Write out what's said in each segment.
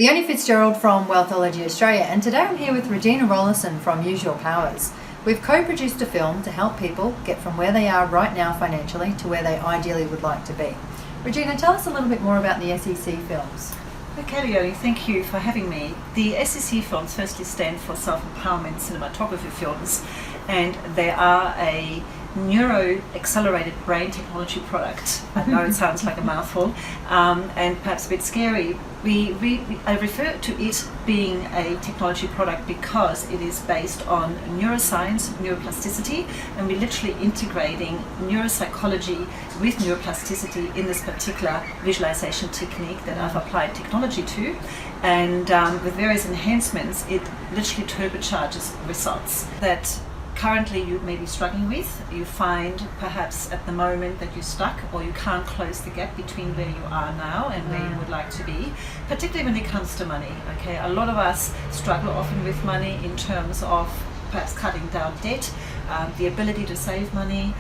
Leonie Fitzgerald from Wealthology Australia, and today I'm here with Regina Rowlison from Use Your Powers. We've co-produced a film to help people get from where they are right now financially to where they ideally would like to be. Regina, tell us a little bit more about the SEC films. Okay, Leonie, thank you for having me. The SEC films firstly stand for Self-Empowerment Cinematography films, and they are a Neuro accelerated brain technology product. I know it sounds like a mouthful and perhaps a bit scary. I refer to it being a technology product because it is based on neuroscience, neuroplasticity, and we're literally integrating neuropsychology with neuroplasticity in this particular visualization technique that I've applied technology to. And with various enhancements, it literally turbocharges results that currently you may be struggling with. You find perhaps at the moment that you're stuck or you can't close the gap between where you are now and where you would like to be, particularly when it comes to money. Okay, a lot of us struggle often with money in terms of perhaps cutting down debt, the ability to save money,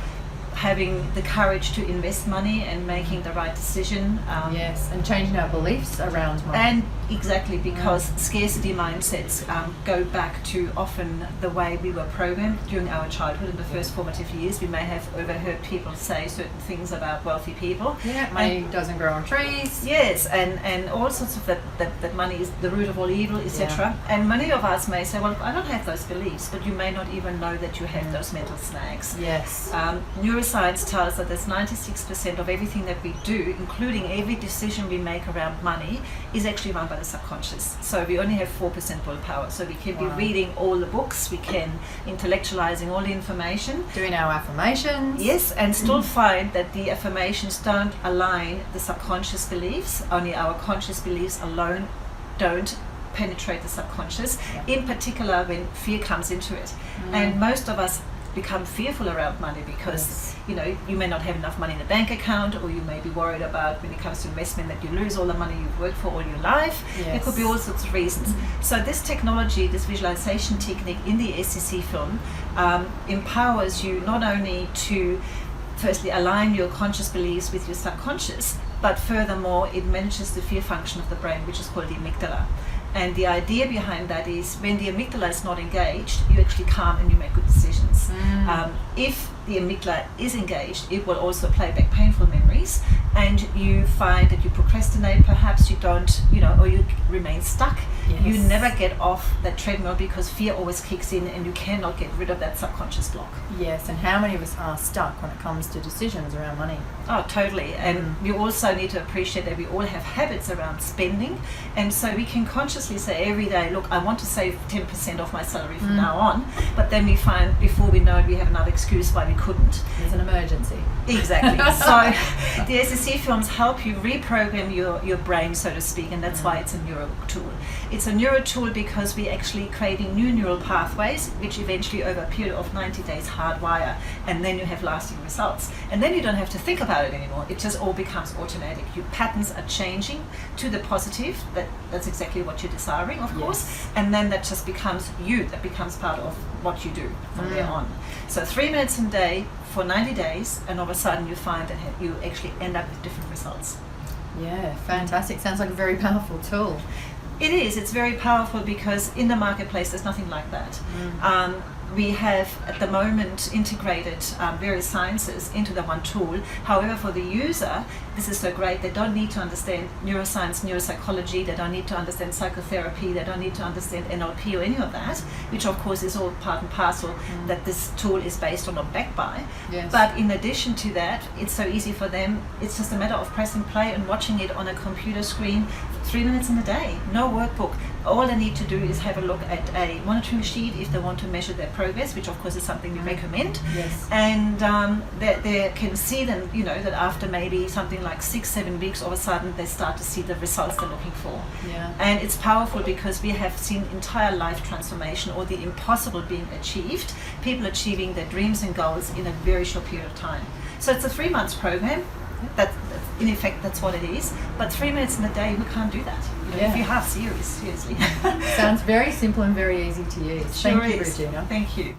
having the courage to invest money and making the right decision. Yes, and changing our beliefs around money. And exactly, because scarcity mindsets go back to often the way we were programmed during our childhood. In the first formative years, we may have overheard people say certain things about wealthy people. Yeah, money doesn't grow on trees. Yes, and all sorts of that money is the root of all evil, etc. And many of us may say, well, I don't have those beliefs, but you may not even know that you have those mental snags. Yes. Neuroscience tells us that there's 96% of everything that we do, including every decision we make around money, is actually run by the subconscious. So we only have 4% willpower. So we can be reading all the books, we can intellectualizing all the information, doing our affirmations. Yes, and still find that the affirmations don't align the subconscious beliefs. Only our conscious beliefs alone don't penetrate the subconscious, in particular when fear comes into it. And most of us become fearful around money because you may not have enough money in the bank account, or you may be worried about when it comes to investment that you lose all the money you've worked for all your life. There could be all sorts of reasons. So this technology, this visualization technique in the SEC film empowers you not only to firstly align your conscious beliefs with your subconscious, but furthermore it manages the fear function of the brain, which is called the amygdala. And the idea behind that is when the amygdala is not engaged, you actually calm and you make good decisions. If the amygdala is engaged, it will also play back painful memories, and you find that you procrastinate, perhaps you don't, or you remain stuck. Yes. You never get off that treadmill because fear always kicks in and you cannot get rid of that subconscious block. Yes, and how many of us are stuck when it comes to decisions around money? Oh, totally. And we also need to appreciate that we all have habits around spending, and so we can consciously say every day, look, I want to save 10% of my salary from now on, but then we find before we know it, we have another excuse why we couldn't. There's an emergency. Exactly. So the SEC films help you reprogram your brain, so to speak, and that's why it's a neuro tool. It's a neuro tool because we're actually creating new neural pathways, which eventually over a period of 90 days hardwire, and then you have lasting results. And then you don't have to think about it anymore. It just all becomes automatic. Your patterns are changing to the positive. That's exactly what you're desiring, of course. And then that just becomes you. That becomes part of what you do from there on. So 3 minutes a day for 90 days, and all of a sudden you find that you actually end up with different results. Yeah, fantastic. Sounds like a very powerful tool. It is. It's very powerful because in the marketplace there's nothing like that. We have at the moment integrated various sciences into the one tool. However, for the user, this is so great. They don't need to understand neuroscience, neuropsychology. They don't need to understand psychotherapy. They don't need to understand NLP or any of that, which of course is all part and parcel that this tool is based on or backed by. Yes. But in addition to that, it's so easy for them. It's just a matter of pressing play and watching it on a computer screen 3 minutes in a day. No workbook. All they need to do is have a look at a monitoring sheet if they want to measure their progress, which of course is something we recommend. Yes. And they can see them, that after maybe something like 6-7 weeks, all of a sudden they start to see the results they're looking for. Yeah. And it's powerful because we have seen entire life transformation, or the impossible being achieved, people achieving their dreams and goals in a very short period of time. So it's a 3 months program. In effect, that's what it is. But 3 minutes in a day, who can't do that? If you have seriously. Sounds very simple and very easy to use. Sure Thank you, is. Regina. Thank you.